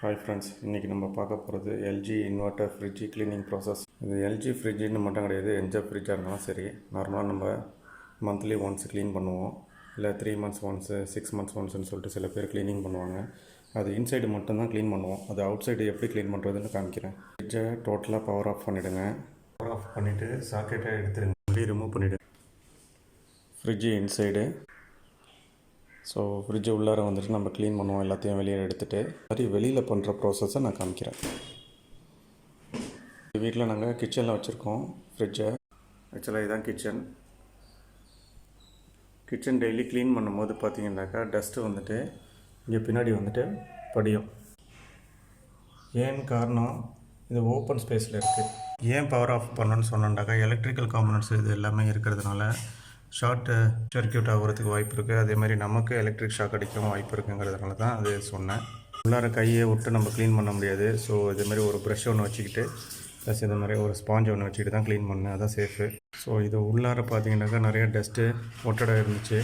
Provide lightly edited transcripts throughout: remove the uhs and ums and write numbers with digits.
Hi friends, இன்றைக்கி நம்ம பார்க்க போகிறது LG inverter fridge cleaning process. இது எல்ஜி ஃப்ரிட்ஜுன்னு மட்டும் கிடையாது, எந்த ஃப்ரிட்ஜாக இருந்தாலும் சரி. நார்மலாக நம்ம மந்த்லி ஒன்ஸ் க்ளீன் பண்ணுவோம், இல்லை 3 months ஒன்ஸு 6 months ஒன்ஸுன்னு சொல்லிட்டு சில பேர் க்ளீனிங் பண்ணுவாங்க. அது இன்சைடு மட்டும்தான் க்ளீன் பண்ணுவோம். அது அவுட் சைடு எப்படி க்ளீன் பண்ணுறதுன்னு காமிக்கிறேன். ஃப்ரிட்ஜை டோட்டலாக பவர் ஆஃப் பண்ணிவிடுங்க. பவர் ஆஃப் பண்ணிவிட்டு சாக்கெட்டை எடுத்துருங்க, அப்படியே ரிமூவ் பண்ணிவிடுங்க. Fridge inside. ஸோ ஃப்ரிட்ஜு உள்ளார வந்துட்டு நம்ம க்ளீன் பண்ணுவோம், எல்லாத்தையும் வெளியே எடுத்துகிட்டு. மாதிரி வெளியில் பண்ணுற ப்ராசஸை நான் காமிக்கிறேன். வீட்டில் நாங்கள் கிச்சனில் வச்சுருக்கோம் ஃப்ரிட்ஜை. ஆக்சுவலாக இதுதான் கிச்சன் டெய்லி க்ளீன் பண்ணும்போது பார்த்தீங்கன்னாக்கா டஸ்ட்டு வந்துட்டு இங்கே பின்னாடி வந்துட்டு படியும். ஏன் காரணம், இது ஓப்பன் ஸ்பேஸில் இருக்குது. ஏன் பவர் ஆஃப் பண்ணணுன்னு சொன்னோம்னாக்கா எலக்ட்ரிக்கல் காம்பனன்ட்ஸ் இது எல்லாமே இருக்கிறதுனால ஷார்ட் சர்க்கியூட் ஆகிறதுக்கு வாய்ப்பு இருக்குது. அதேமாதிரி நமக்கு எலக்ட்ரிக் ஷாக் அடிக்கவும் வாய்ப்பு இருக்குங்கிறதுனால தான் அது சொன்னேன். உள்ளார கையை விட்டு நம்ம க்ளீன் பண்ண முடியாது. ஸோ இதேமாதிரி ஒரு ப்ரஷ் ஒன்று வச்சுக்கிட்டு ப்ளஸ் இது மாதிரி ஒரு ஸ்பாஞ்ச் ஒன்று வச்சுக்கிட்டு தான் க்ளீன் பண்ணேன். அதான் சேஃபு. ஸோ இது உள்ளார பார்த்தீங்கன்னாக்கா நிறைய டஸ்ட்டு ஒட்டடை இருந்துச்சு,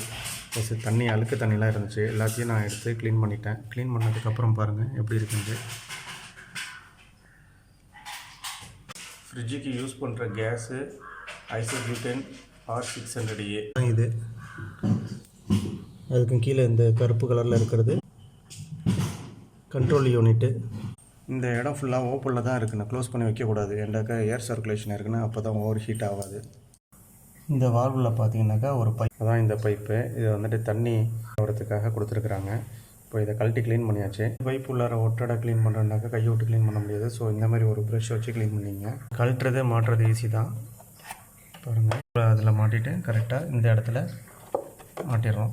ப்ளஸ் தண்ணி அழுக்கு தண்ணிலாம் இருந்துச்சு. எல்லாத்தையும் நான் எடுத்து க்ளீன் பண்ணிட்டேன். க்ளீன் பண்ணதுக்கப்புறம் பாருங்கள் எப்படி இருக்குங்க. ஃப்ரிட்ஜுக்கு யூஸ் பண்ணுற கேஸு ஐசோபியூட்டேன் R600A இது. அதுக்கு கீழே இந்த கருப்பு கலரில் இருக்கிறது கண்ட்ரோல் யூனிட்டு. இந்த இடம் ஃபுல்லாக ஓப்பனில் தான் இருக்குண்ணா, க்ளோஸ் பண்ணி வைக்கக்கூடாது. ஏண்டாக்கா ஏர் சர்க்குலேஷன் இருக்குன்னா அப்போ தான் ஓவர் ஹீட் ஆகாது. இந்த வால்வில் பார்த்தீங்கன்னாக்கா ஒரு பைப் தான், இந்த பைப்பு. இதை வந்துட்டு தண்ணி வரதுக்காக கொடுத்துருக்குறாங்க. இப்போ இதை கழட்டி க்ளீன் பண்ணியாச்சு. பைப் உள்ளார ஒட்டடை க்ளீன் பண்ணுறதுனாக்கா கையை விட்டு க்ளீன் பண்ண முடியாது. ஸோ இந்த மாதிரி ஒரு ப்ரஷ் வச்சு க்ளீன் பண்ணிங்க. கழட்டுறது மாட்டுறது ஈஸி தான் பாருங்கள். அதில் மாட்டிட்டு கரெக்டாக இந்த இடத்துல மாட்டிடுறோம்.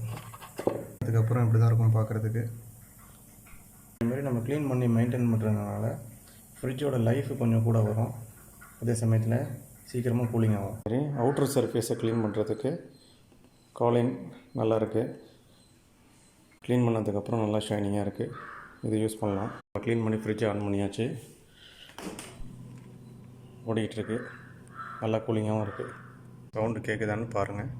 அதுக்கப்புறம் இப்படி தான் இருக்கும் பார்க்குறதுக்கு. இதுமாதிரி நம்ம க்ளீன் பண்ணி மெயின்டைன் பண்ணுறதுனால ஃப்ரிட்ஜோட லைஃப் கொஞ்சம் கூட வரும், அதே சமயத்தில் சீக்கிரமாக கூலிங் ஆகும். சரி, அவுட்ரு சர்ஃபேஸை க்ளீன் பண்ணுறதுக்கு காலின் நல்லாயிருக்கு. க்ளீன் பண்ணதுக்கப்புறம் நல்லா ஷைனிங்காக இருக்குது. இது யூஸ் பண்ணலாம். க்ளீன் பண்ணி ஃப்ரிட்ஜை ஆன் பண்ணியாச்சு, ஓடிக்கிட்டு இருக்குது. நல்லா கூலிங்காகவும் இருக்குது. சவுண்டு கேட்குதான்னு பாருங்கள்.